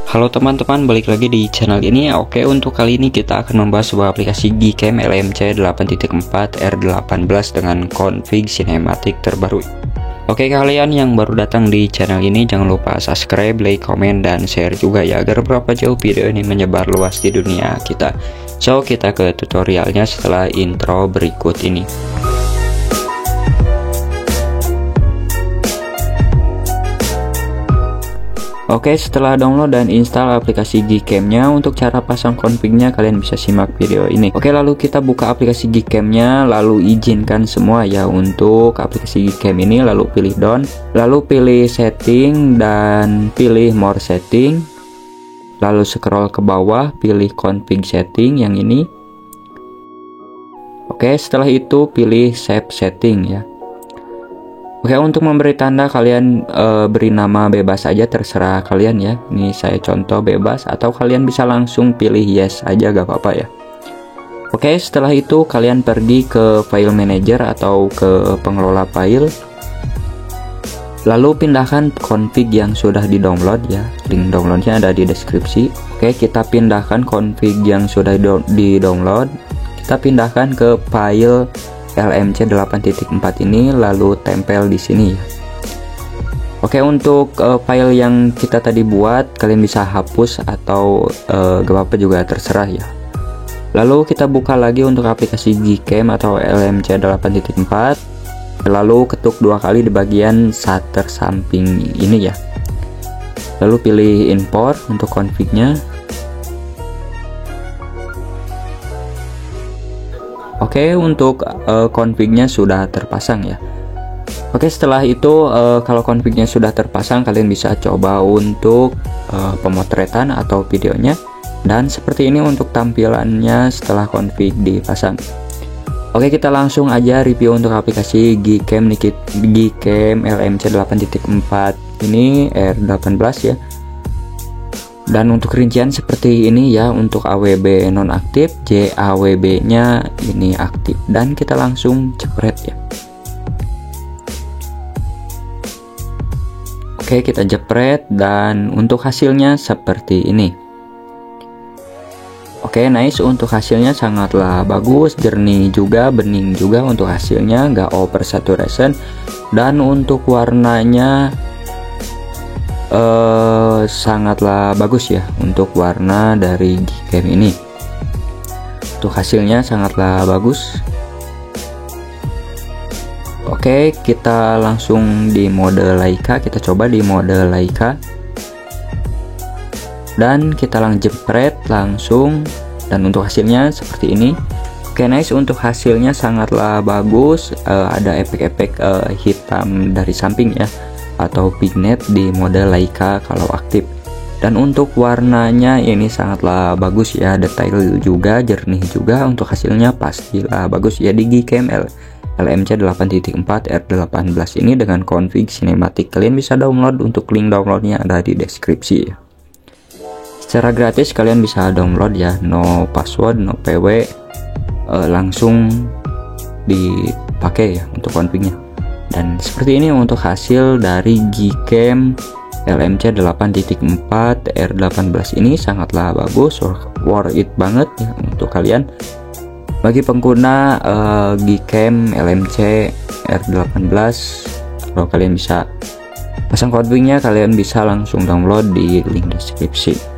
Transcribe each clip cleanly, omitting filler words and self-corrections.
Halo teman-teman, balik lagi di channel ini. Oke, untuk kali ini kita akan membahas sebuah aplikasi Gcam LMC 8.4 R18 dengan config sinematik terbaru. Oke, kalian yang baru datang di channel ini jangan lupa subscribe, like, komen, dan share juga ya, agar berapa jauh video ini menyebar luas di dunia kita. So, kita ke tutorialnya setelah intro berikut ini. Oke, setelah download dan install aplikasi Gcam-nya, untuk cara pasang config-nya kalian bisa simak video ini. Oke, lalu kita buka aplikasi Gcam-nya, lalu izinkan semua ya untuk aplikasi Gcam ini, lalu pilih down, lalu pilih setting dan pilih more setting, lalu scroll ke bawah, pilih config setting yang ini. Oke, setelah itu pilih save setting ya. Oke, untuk memberi tanda kalian beri nama bebas aja, terserah kalian ya. Ini saya contoh bebas, atau kalian bisa langsung pilih yes aja, gak apa-apa ya. Oke, setelah itu kalian pergi ke file manager atau ke pengelola file, lalu pindahkan config yang sudah di download ya. Link downloadnya ada di deskripsi. Oke, kita pindahkan config yang sudah di download, kita pindahkan ke file LMC 8.4 ini, lalu tempel di sini ya. Oke, untuk file yang kita tadi buat kalian bisa hapus atau gak apa-apa juga, terserah ya. Lalu kita buka lagi untuk aplikasi Gcam atau LMC 8.4, lalu ketuk dua kali di bagian shutter samping ini ya. Lalu pilih import untuk config-nya. Oke, untuk config-nya sudah terpasang ya. Oke, setelah itu kalau config-nya sudah terpasang, kalian bisa coba untuk pemotretan atau videonya. Dan seperti ini untuk tampilannya setelah config dipasang. Oke, kita langsung aja review untuk aplikasi Gcam LMC 8.4 ini R18 ya. Dan untuk rincian seperti ini ya, untuk AWB nonaktif, JAWB nya ini aktif, dan kita langsung jepret ya. Oke, kita jepret dan untuk hasilnya seperti ini. Oke, nice, untuk hasilnya sangatlah bagus, jernih juga, bening juga untuk hasilnya, nggak over saturation. Dan untuk warnanya sangatlah bagus ya untuk warna dari Gcam ini. Untuk hasilnya sangatlah bagus. Oke, kita langsung di mode Leica, kita coba di mode Leica dan kita jepret langsung, dan untuk hasilnya seperti ini. Oke, nice, untuk hasilnya sangatlah bagus. Ada efek-efek hitam dari samping ya, atau vignette di mode Leica kalau aktif. Dan untuk warnanya ini sangatlah bagus ya, detail juga, jernih juga, untuk hasilnya pastilah bagus ya di Gcam LMC 8.4 R18 ini dengan config sinematik. Kalian bisa download, untuk link downloadnya ada di deskripsi ya. Secara gratis kalian bisa download ya, no password, no PW, langsung dipakai ya untuk confignya. Dan seperti ini untuk hasil dari Gcam LMC 8.4 R18 ini, sangatlah bagus, worth it banget ya untuk kalian. Bagi pengguna Gcam LMC R18, kalau kalian bisa pasang config-nya, kalian bisa langsung download di link deskripsi.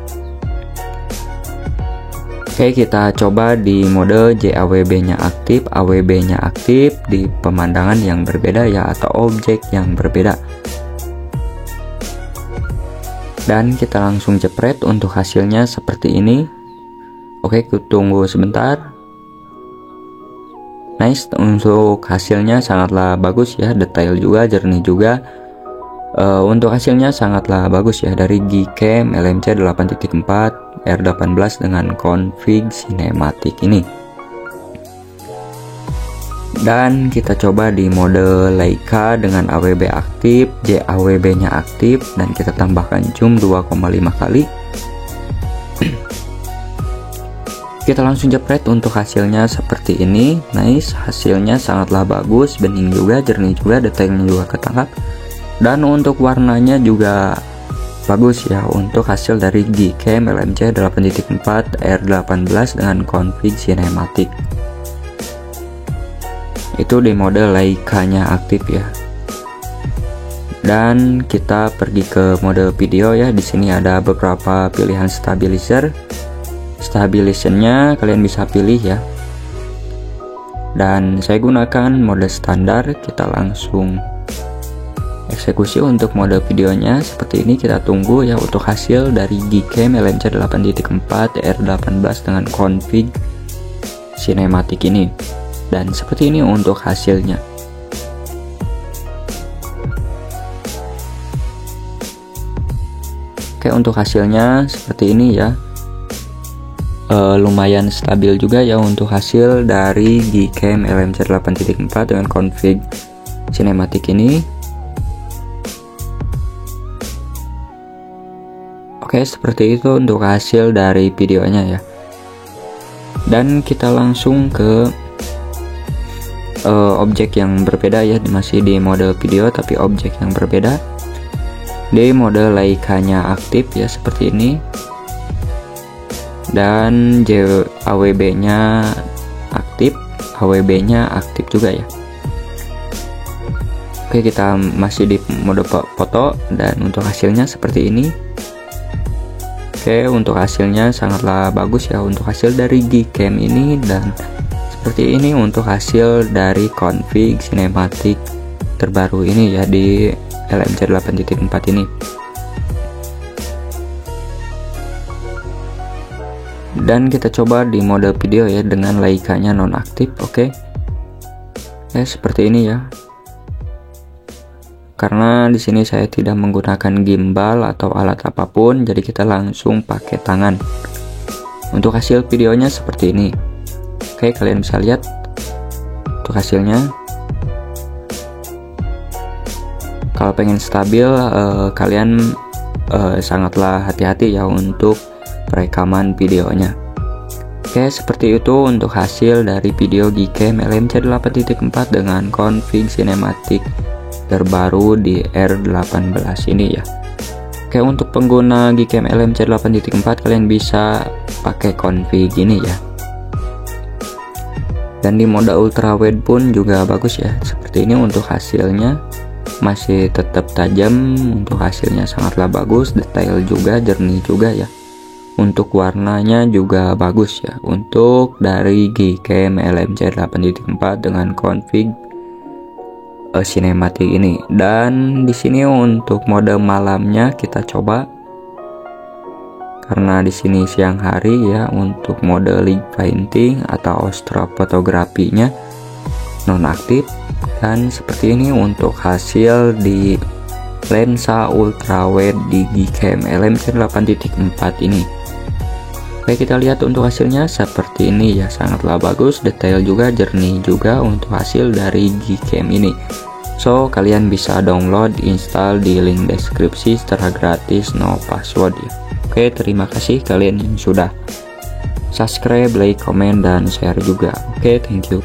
Oke, kita coba di mode JAWB nya aktif, AWB nya aktif, di pemandangan yang berbeda ya, atau objek yang berbeda. Dan kita langsung jepret, untuk hasilnya seperti ini. Oke, tunggu sebentar. Nice, untuk hasilnya sangatlah bagus ya, detail juga, jernih juga. Untuk hasilnya sangatlah bagus ya dari Gcam LMC 8.4 R18 dengan config sinematik ini. Dan kita coba di mode Leica dengan AWB aktif, JAWB nya aktif, dan kita tambahkan zoom 2,5 kali. Kita langsung jepret, untuk hasilnya seperti ini. Nice, hasilnya sangatlah bagus, bening juga, jernih juga, detailnya juga ketangkap. Dan untuk warnanya juga bagus ya untuk hasil dari Gcam LMC 8.4 R18 dengan config sinematik. Itu di mode Leica-nya aktif ya. Dan kita pergi ke mode video ya. Di sini ada beberapa pilihan stabilizer. Stabilization-nya kalian bisa pilih ya. Dan saya gunakan mode standar. Kita langsung eksekusi untuk mode videonya seperti ini. Kita tunggu ya untuk hasil dari Gcam LMC 8.4 R18 dengan config sinematik ini. Dan seperti ini untuk hasilnya. Oke, untuk hasilnya seperti ini ya. Lumayan stabil juga ya untuk hasil dari Gcam LMC 8.4 dengan config sinematik ini. Oke, seperti itu untuk hasil dari videonya ya. Dan kita langsung ke objek yang berbeda ya, masih di mode video tapi objek yang berbeda. Di mode Leica-nya aktif ya seperti ini. Dan AWB-nya aktif, HWB-nya aktif juga ya. Oke, kita masih di mode foto dan untuk hasilnya seperti ini. Oke, untuk hasilnya sangatlah bagus ya untuk hasil dari Gcam ini. Dan seperti ini untuk hasil dari config sinematik terbaru ini ya di LMC 8.4 ini. Dan kita coba di mode video ya dengan Leica-nya nonaktif. Oke. Seperti ini ya. Karena di sini saya tidak menggunakan gimbal atau alat apapun, jadi kita langsung pakai tangan. Untuk hasil videonya seperti ini. Oke, kalian bisa lihat untuk hasilnya. Kalau pengen stabil, kalian sangatlah hati-hati ya untuk perekaman videonya. Oke, seperti itu untuk hasil dari video Gcam LMC 8.4 dengan config sinematik terbaru di R18 ini ya. Oke, untuk pengguna Gcam LMC 8.4 kalian bisa pakai config ini ya. Dan di mode ultrawide pun juga bagus ya. Seperti ini untuk hasilnya masih tetap tajam, untuk hasilnya sangatlah bagus, detail juga, jernih juga ya. Untuk warnanya juga bagus ya untuk dari Gcam LMC 8.4 dengan config sinematik ini. Dan di sini untuk mode malamnya kita coba, karena di sini siang hari ya. Untuk mode light painting atau astrofotografinya nonaktif. Dan seperti ini untuk hasil di lensa ultrawide di Gcam LMC 8.4 ini. Oke, kita lihat untuk hasilnya seperti ini ya, sangatlah bagus, detail juga, jernih juga untuk hasil dari Gcam ini. So, kalian bisa download, install di link deskripsi secara gratis, no password ya. Oke, terima kasih kalian yang sudah subscribe, like, comment, dan share juga. Oke, thank you.